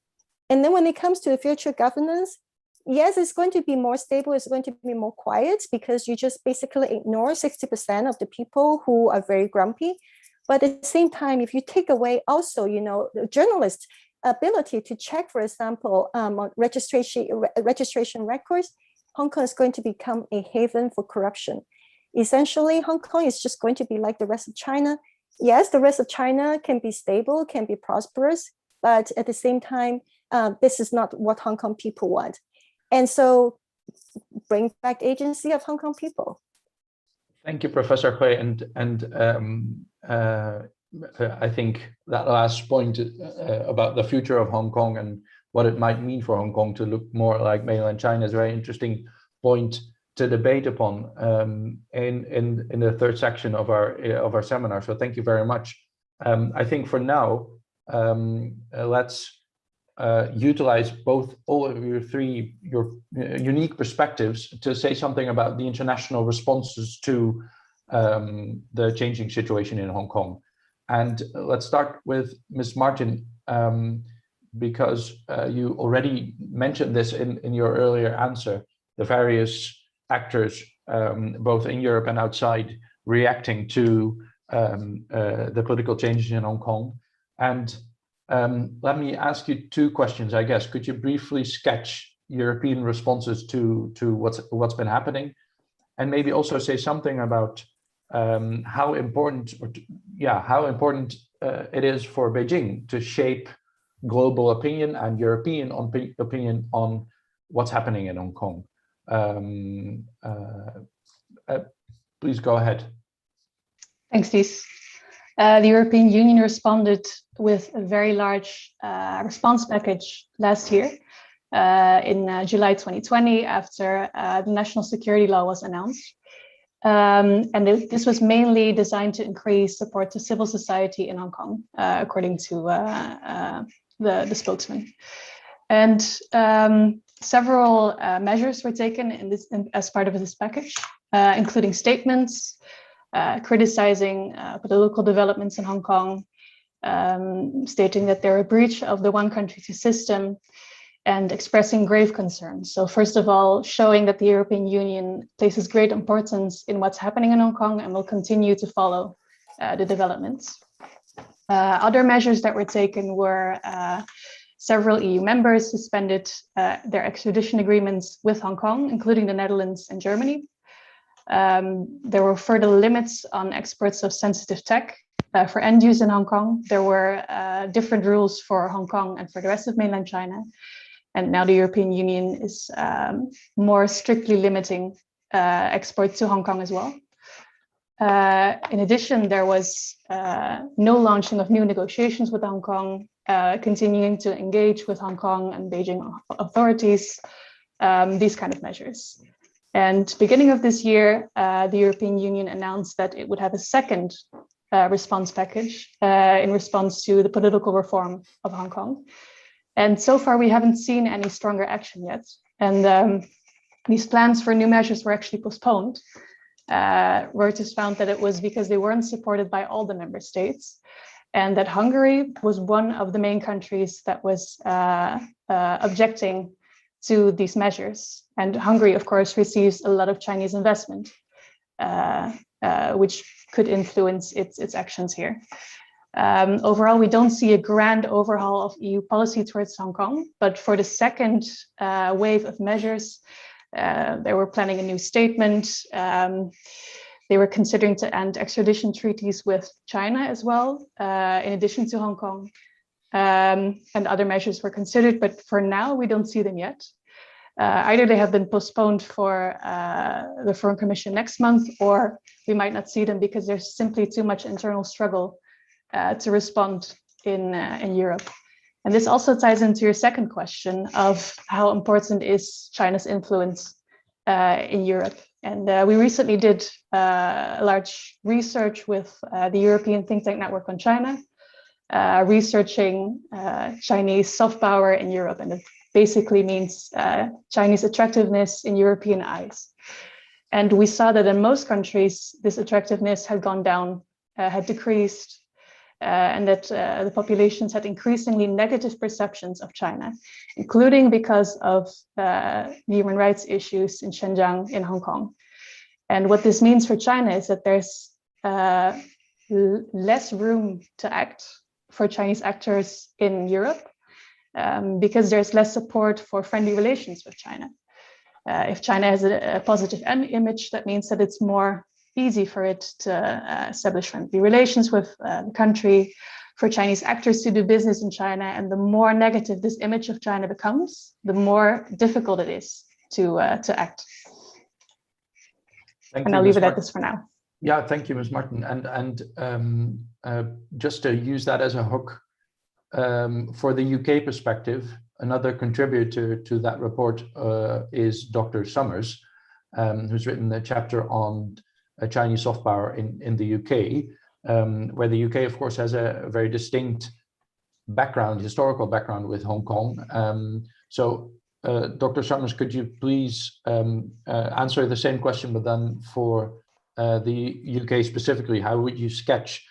And then when it comes to the future governance, yes, it's going to be more stable, it's going to be more quiet because you just basically ignore 60% of the people who are very grumpy. But at the same time, if you take away also, the journalists' ability to check, for example, on registration records, Hong Kong is going to become a haven for corruption. Essentially, Hong Kong is just going to be like the rest of China. Yes, the rest of China can be stable, can be prosperous, but at the same time, this is not what Hong Kong people want. And so bring back the agency of Hong Kong people. Thank you, Professor Hui. And I think that last point about the future of Hong Kong and what it might mean for Hong Kong to look more like mainland China is a very interesting point to debate upon in the third section of our seminar. So thank you very much. I think for now, let's utilize all of your unique perspectives to say something about the international responses to the changing situation in Hong Kong. And let's start with Ms. Martin, because you already mentioned this in your earlier answer, the various actors, both in Europe and outside, reacting to the political changes in Hong Kong. And let me ask you two questions, I guess. Could you briefly sketch European responses to what's been happening, and maybe also say something about how important it is for Beijing to shape global opinion and European opinion on what's happening in Hong Kong. Please go ahead. Thanks, Ties. The European Union responded with a very large response package last year in July 2020 after the national security law was announced. And this was mainly designed to increase support to civil society in Hong Kong, according to the spokesman. And several measures were taken as part of this package. including statements criticizing political developments in Hong Kong, stating that they're a breach of the one country two system, and expressing grave concerns. So first of all, showing that the European Union places great importance in what's happening in Hong Kong and will continue to follow the developments. Other measures that were taken were several EU members suspended their extradition agreements with Hong Kong, including the Netherlands and Germany. There were further limits on exports of sensitive tech for end use in Hong Kong. There were different rules for Hong Kong and for the rest of mainland China. And now the European Union is more strictly limiting exports to Hong Kong as well. In addition, there was no launching of new negotiations with Hong Kong, continuing to engage with Hong Kong and Beijing authorities, these kind of measures. And beginning of this year, the European Union announced that it would have a second response package in response to the political reform of Hong Kong. And so far, we haven't seen any stronger action yet. And these plans for new measures were actually postponed. Reuters found that it was because they weren't supported by all the member states, and that Hungary was one of the main countries that was objecting to these measures. And Hungary, of course, receives a lot of Chinese investment, which could influence its actions here. Overall, we don't see a grand overhaul of EU policy towards Hong Kong, but for the second wave of measures, they were planning a new statement. They were considering to end extradition treaties with China as well, in addition to Hong Kong. And other measures were considered, but for now, we don't see them yet. Either they have been postponed for the Foreign Commission next month, or we might not see them because there's simply too much internal struggle to respond in Europe. And this also ties into your second question of how important is China's influence in Europe. And we recently did large research with the European think tank network on China, researching Chinese soft power in Europe. And it basically means Chinese attractiveness in European eyes. And we saw that in most countries, this attractiveness had gone down, had decreased, and that the populations had increasingly negative perceptions of China, including because of the human rights issues in Xinjiang in Hong Kong. And what this means for China is that there's less room to act for Chinese actors in Europe because there's less support for friendly relations with China. If China has a positive image, that means that it's more easy for it to establish friendly relations with the country, for Chinese actors to do business in China. And the more negative this image of China becomes, the more difficult it is to act. And I'll leave it at this for now. Yeah, thank you, Ms. Martin. And just to use that as a hook, for the UK perspective, another contributor to that report is Dr. Summers, who's written a chapter on Chinese soft power in the UK, where the UK, of course, has a very distinct background, historical background with Hong Kong. So, Dr. Summers, could you please answer the same question, but then for the UK specifically? How would you sketch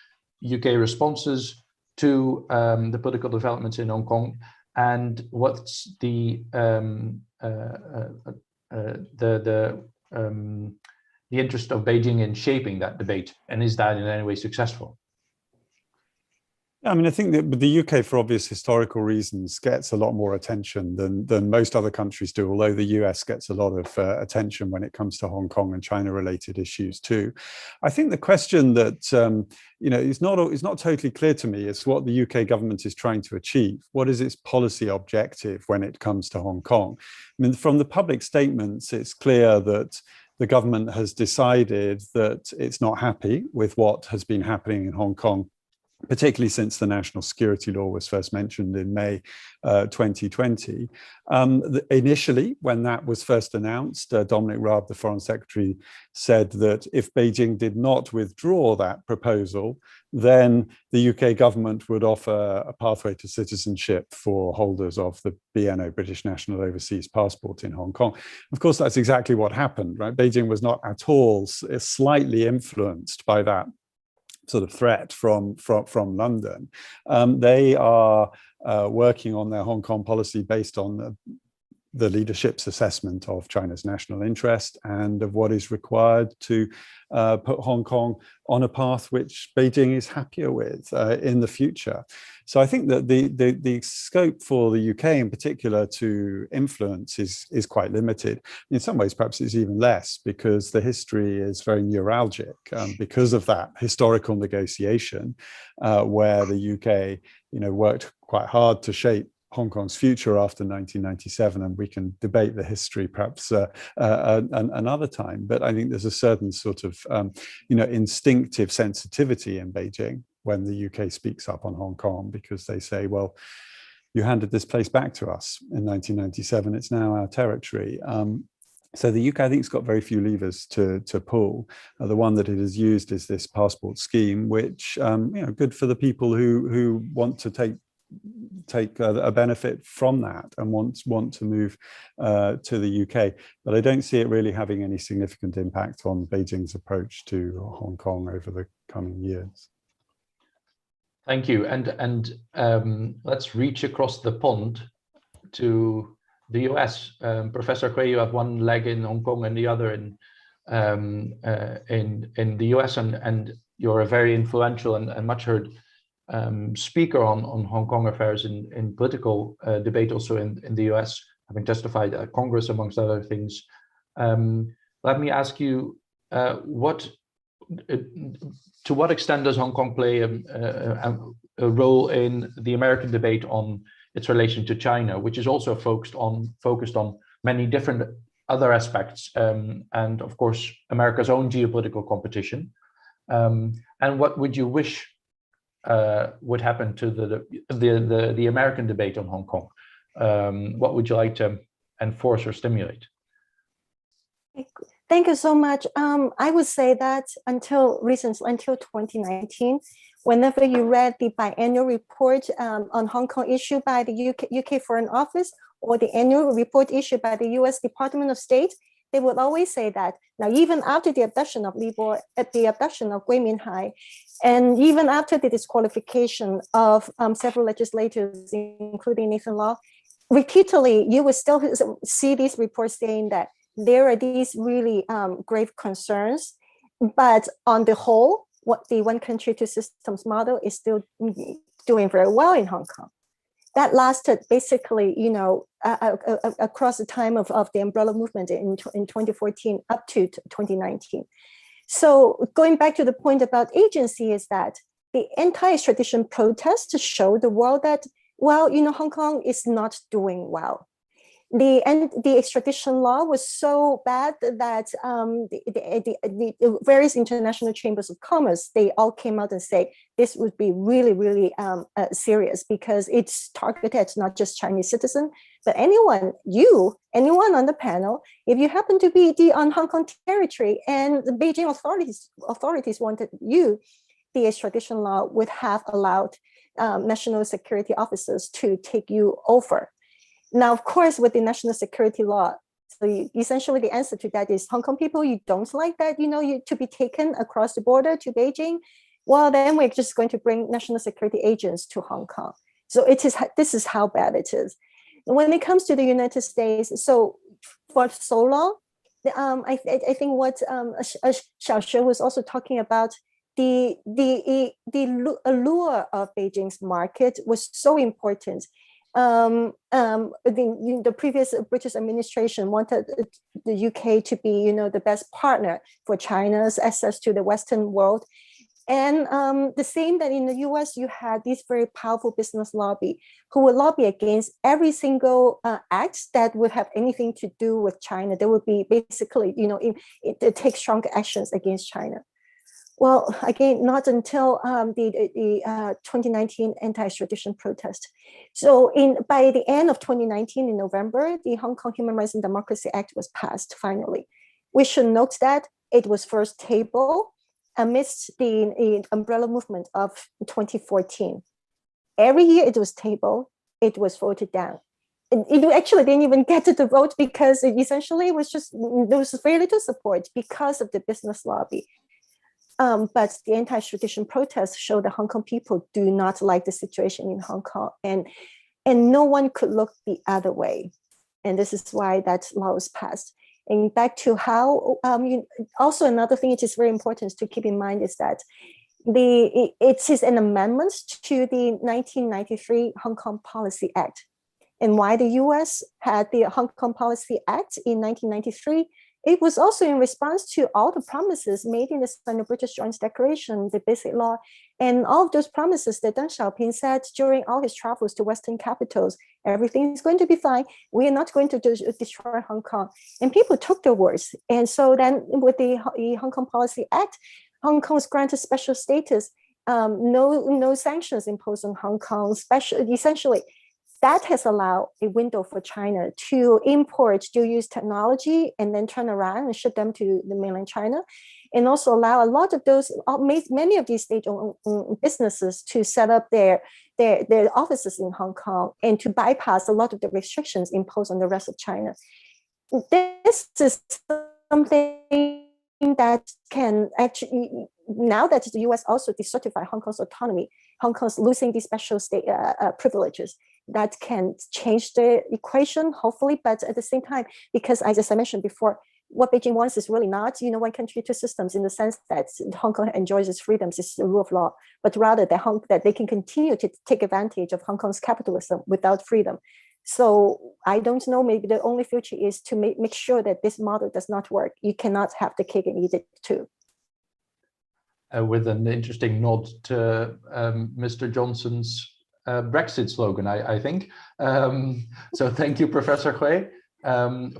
UK responses to the political developments in Hong Kong, and what's the interest of Beijing in shaping that debate, and is that in any way successful? I mean, I think that the UK, for obvious historical reasons, gets a lot more attention than most other countries do, although the US gets a lot of attention when it comes to Hong Kong and China-related issues too. I think the question that is not totally clear to me is what the UK government is trying to achieve. What is its policy objective when it comes to Hong Kong? I mean, from the public statements, it's clear that the government has decided that it's not happy with what has been happening in Hong Kong particularly since the national security law was first mentioned in May 2020. Initially, when that was first announced, Dominic Raab, the Foreign Secretary, said that if Beijing did not withdraw that proposal, then the UK government would offer a pathway to citizenship for holders of the BNO, British National Overseas Passport in Hong Kong. Of course, that's exactly what happened, right? Beijing was not at all slightly influenced by that sort of threat from London. They are working on their Hong Kong policy based on the leadership's assessment of China's national interest and of what is required to put Hong Kong on a path which Beijing is happier with in the future. So I think that the scope for the UK in particular to influence is quite limited. In some ways, perhaps it's even less, because the history is very neuralgic because of that historical negotiation where the UK, worked quite hard to shape Hong Kong's future after 1997, and we can debate the history perhaps another time. But I think there's a certain sort of, instinctive sensitivity in Beijing when the UK speaks up on Hong Kong, because they say, well, you handed this place back to us in 1997, it's now our territory. So the UK, I think, has got very few levers to pull. The one that it has used is this passport scheme, which, good for the people who want to take a benefit from that and want to move to the UK. But I don't see it really having any significant impact on Beijing's approach to Hong Kong over the coming years. Thank you. And let's reach across the pond to the US. Professor Hui, you have one leg in Hong Kong and the other in the US, and you're a very influential and much heard speaker on Hong Kong affairs in political debate also in the US, having testified at Congress, amongst other things. Let me ask you, to what extent does Hong Kong play a role in the American debate on its relation to China, which is also focused on many different other aspects, and of course America's own geopolitical competition? And what would you wish would happen to the American debate on Hong Kong? What would you like to enforce or stimulate? Thank you so much. I would say that until 2019, whenever you read the biannual report on Hong Kong issued by the UK Foreign Office, or the annual report issued by the US Department of State, they would always say that now, even after the abduction of Gui Minhai, and even after the disqualification of several legislators, including Nathan Law, repeatedly you will still see these reports saying that there are these really grave concerns, but on the whole, what the one country, two systems model is still doing very well in Hong Kong. That lasted basically, across the time of the umbrella movement in 2014 up to 2019. So going back to the point about agency, is that the anti-extradition protests show the world that, well, Hong Kong is not doing well. The extradition law was so bad that the various international chambers of commerce, they all came out and say this would be really, really serious, because it's targeted not just Chinese citizens, but anyone on the panel, if you happen to be on Hong Kong territory and the Beijing authorities wanted you, the extradition law would have allowed national security officers to take you over. Now, of course, with the national security law, so essentially the answer to that is Hong Kong people, you don't like that, you to be taken across the border to Beijing. Well, then we're just going to bring national security agents to Hong Kong. So this is how bad it is. When it comes to the United States, so for so long, I think what Xiaoshi was also talking about, the allure of Beijing's market was so important. The previous British administration wanted the UK to be, the best partner for China's access to the Western world. And the same that in the US, you had this very powerful business lobby who would lobby against every single act that would have anything to do with China. There would be basically, take strong actions against China. Well, again, not until the 2019 anti-extradition protest. So by the end of 2019, in November, the Hong Kong Human Rights and Democracy Act was passed finally. We should note that it was first tabled amidst the umbrella movement of 2014. Every year it was tabled, it was voted down. It actually didn't even get to the vote because it essentially was just, there was very little support because of the business lobby. But the anti-extradition protests show that Hong Kong people do not like the situation in Hong Kong, and no one could look the other way. And this is why that law was passed. And back to how, also another thing which is very important to keep in mind is that it is an amendment to the 1993 Hong Kong Policy Act. And why the US had the Hong Kong Policy Act in 1993, it was also in response to all the promises made in the Sino-British Joint Declaration, the Basic Law, and all of those promises that Deng Xiaoping said during all his travels to Western capitals. Everything is going to be fine. We are not going to destroy Hong Kong. And people took their words. And so then with the Hong Kong Policy Act, Hong Kong was granted special status, no sanctions imposed on Hong Kong, essentially. That has allowed a window for China to import dual-use technology and then turn around and ship them to the mainland China, and also allow a lot of those, many of these state-owned businesses to set up their offices in Hong Kong and to bypass a lot of the restrictions imposed on the rest of China. This is something that can actually, now that the US also decertified Hong Kong's autonomy, Hong Kong's losing these special state privileges, that can change the equation, hopefully, but at the same time, because as I mentioned before, what Beijing wants is really not, one country, two systems, in the sense that Hong Kong enjoys its freedoms, it's the rule of law, but rather that they can continue to take advantage of Hong Kong's capitalism without freedom. So I don't know, maybe the only future is to make sure that this model does not work. You cannot have the cake and eat it too. With an interesting nod to Mr. Johnson's Brexit slogan, I think. So thank you, Professor Hui,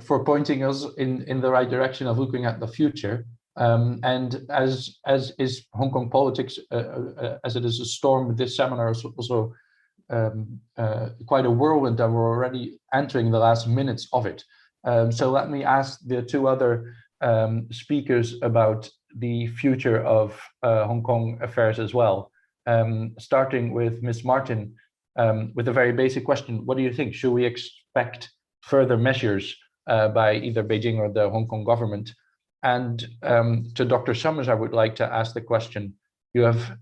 for pointing us in the right direction of looking at the future. And as is Hong Kong politics, as it is a storm, this seminar is also quite a whirlwind, and we're already entering the last minutes of it. So let me ask the two other speakers about the future of Hong Kong affairs as well. Starting with Ms. Martin, with a very basic question. What do you think? Should we expect further measures by either Beijing or the Hong Kong government? And to Dr. Summers, I would like to ask the question, you have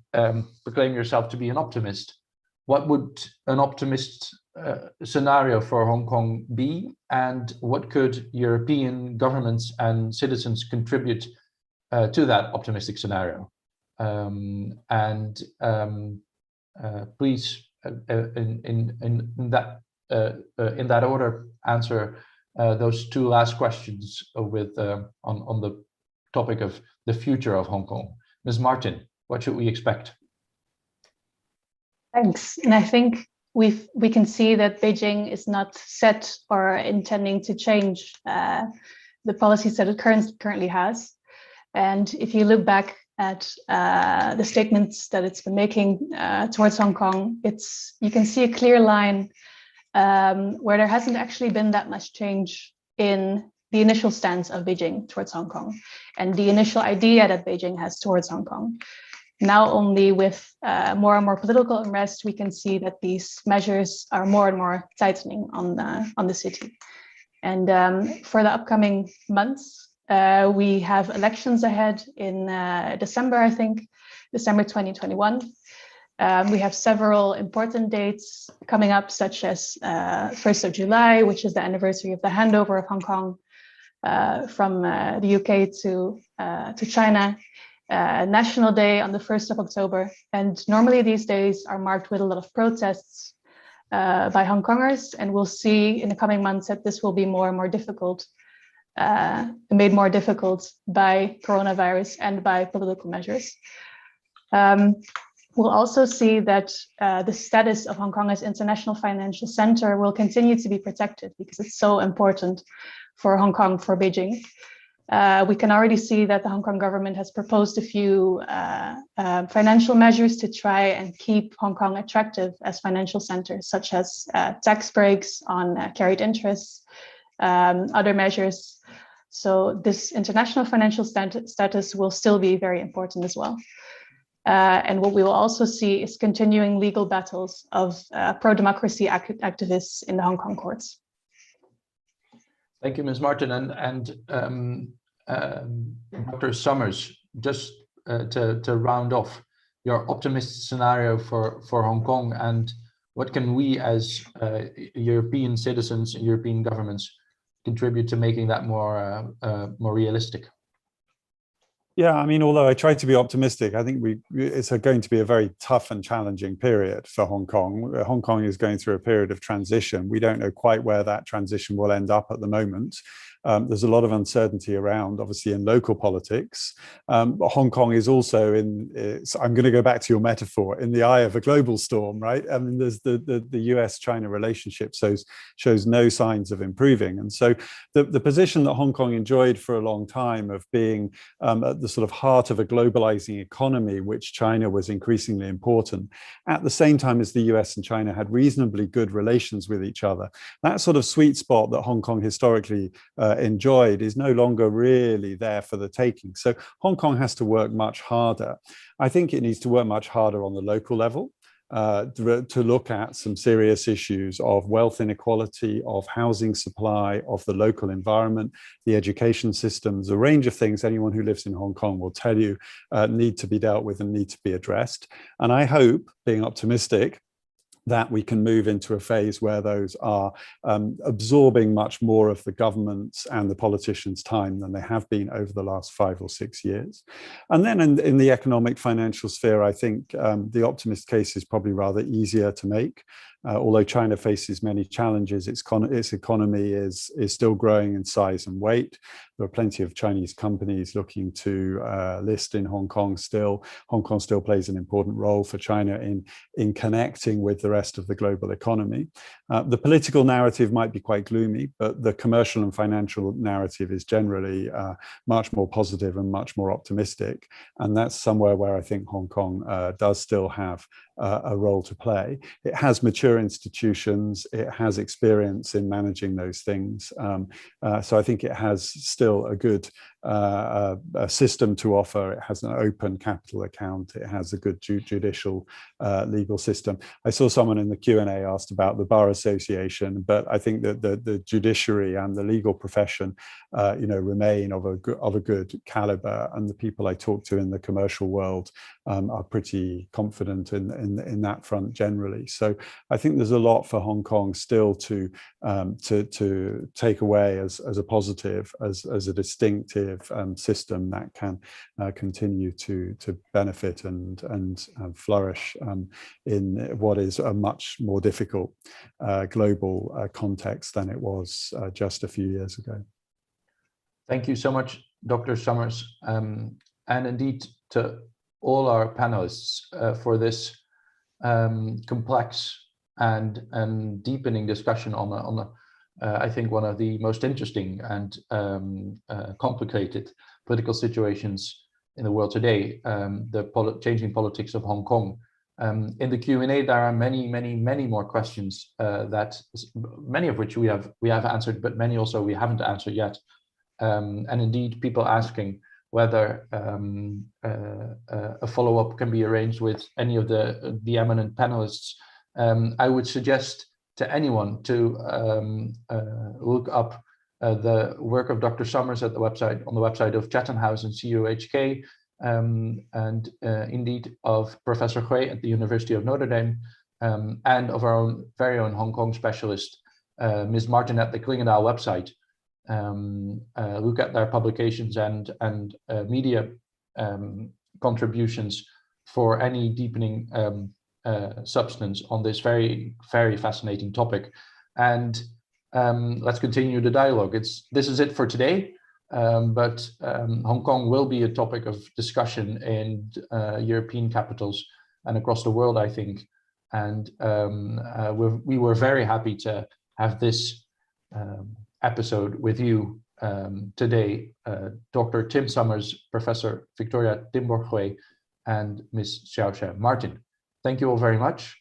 proclaimed yourself to be an optimist. What would an optimist scenario for Hong Kong be? And what could European governments and citizens contribute to that optimistic scenario? Please, in that order, answer those two last questions with on the topic of the future of Hong Kong. Ms. Martin, what should we expect? Thanks. And I think we can see that Beijing is not set or intending to change the policies that it currently has. And if you look back at the statements that it's been making towards Hong Kong, you can see a clear line where there hasn't actually been that much change in the initial stance of Beijing towards Hong Kong and the initial idea that Beijing has towards Hong Kong. Now only with more and more political unrest, we can see that these measures are more and more tightening on the city. And for the upcoming months, we have elections ahead in December, I think, December 2021. We have several important dates coming up, such as 1st of July, which is the anniversary of the handover of Hong Kong from the UK to China. National Day on the 1st of October. And normally these days are marked with a lot of protests by Hong Kongers. And we'll see in the coming months that this will be more and more difficult, made more difficult by coronavirus and by political measures. We'll also see that the status of Hong Kong as international financial center will continue to be protected because it's so important for Hong Kong, for Beijing. We can already see that the Hong Kong government has proposed a few financial measures to try and keep Hong Kong attractive as financial centers, such as tax breaks on carried interests, other measures. So this international financial status will still be very important as well. And what we will also see is continuing legal battles of pro-democracy activists in the Hong Kong courts. Thank you, Ms. Martin. And Dr. Summers, just to round off your optimistic scenario for Hong Kong, and what can we as European citizens, European governments contribute to making that more realistic? Yeah, I mean, although I try to be optimistic, I think it's going to be a very tough and challenging period for Hong Kong. Hong Kong is going through a period of transition. We don't know quite where that transition will end up at the moment. There's a lot of uncertainty around, obviously, in local politics. But Hong Kong is also I'm going to go back to your metaphor, in the eye of a global storm, right? I mean, there's the US-China relationship shows no signs of improving. And so the position that Hong Kong enjoyed for a long time of being at the sort of heart of a globalizing economy, which China was increasingly important, at the same time as the US and China had reasonably good relations with each other, that sort of sweet spot that Hong Kong historically enjoyed is no longer really there for the taking. So Hong Kong has to work much harder. I think it needs to work much harder on the local level to look at some serious issues of wealth inequality, of housing supply, of the local environment, the education systems, a range of things anyone who lives in Hong Kong will tell you need to be dealt with and need to be addressed. And I hope, being optimistic, that we can move into a phase where those are absorbing much more of the government's and the politicians' time than they have been over the last 5 or 6 years. And then in the economic financial sphere, I think the optimist case is probably rather easier to make. Although China faces many challenges, its economy is still growing in size and weight. There are plenty of Chinese companies looking to list in Hong Kong still. Hong Kong still plays an important role for China in connecting with the rest of the global economy. The political narrative might be quite gloomy, but the commercial and financial narrative is generally much more positive and much more optimistic. And that's somewhere where I think Hong Kong does still have a role to play. It has mature institutions, it has experience in managing those things. So I think it has still a good system to offer. It has an open capital account. It has a good judicial legal system. I saw someone in the Q&A asked about the Bar Association, but I think that the judiciary and the legal profession remain of a good caliber, and the people I talk to in the commercial world are pretty confident in that front generally. So I think there's a lot for Hong Kong still to take away as a positive, as a distinctive system that can continue to benefit and flourish in what is a much more difficult global context than it was just a few years ago. Thank you so much, Dr. Summers, and indeed to all our panelists for this complex and deepening discussion on I think one of the most interesting and complicated political situations in the world today, the changing politics of Hong Kong. In the Q&A, there are many more questions that many of which we have answered, but many also we haven't answered yet. And indeed, people asking whether a follow-up can be arranged with any of the eminent panelists. I would suggest to anyone to look up the work of Dr. Summers on the website of Chatham House and CUHK, and indeed of Professor Hui at the University of Notre Dame, and of our very own Hong Kong specialist, Ms. Martin at the Clingendael website. Look at their publications and media contributions for any deepening substance on this very fascinating topic. And let's continue the dialogue. This is it for today, but Hong Kong will be a topic of discussion in European capitals and across the world, I think. And we were very happy to have this episode with you today Dr. Tim Summers, Professor Victoria Timborgwe, and Ms. Xiaoxia Martin. Thank you all very much.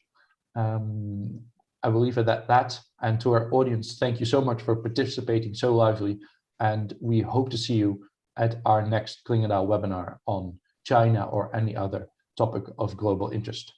I will leave it at that. And to our audience, thank you so much for participating so lively. And we hope to see you at our next Clingendael webinar on China or any other topic of global interest.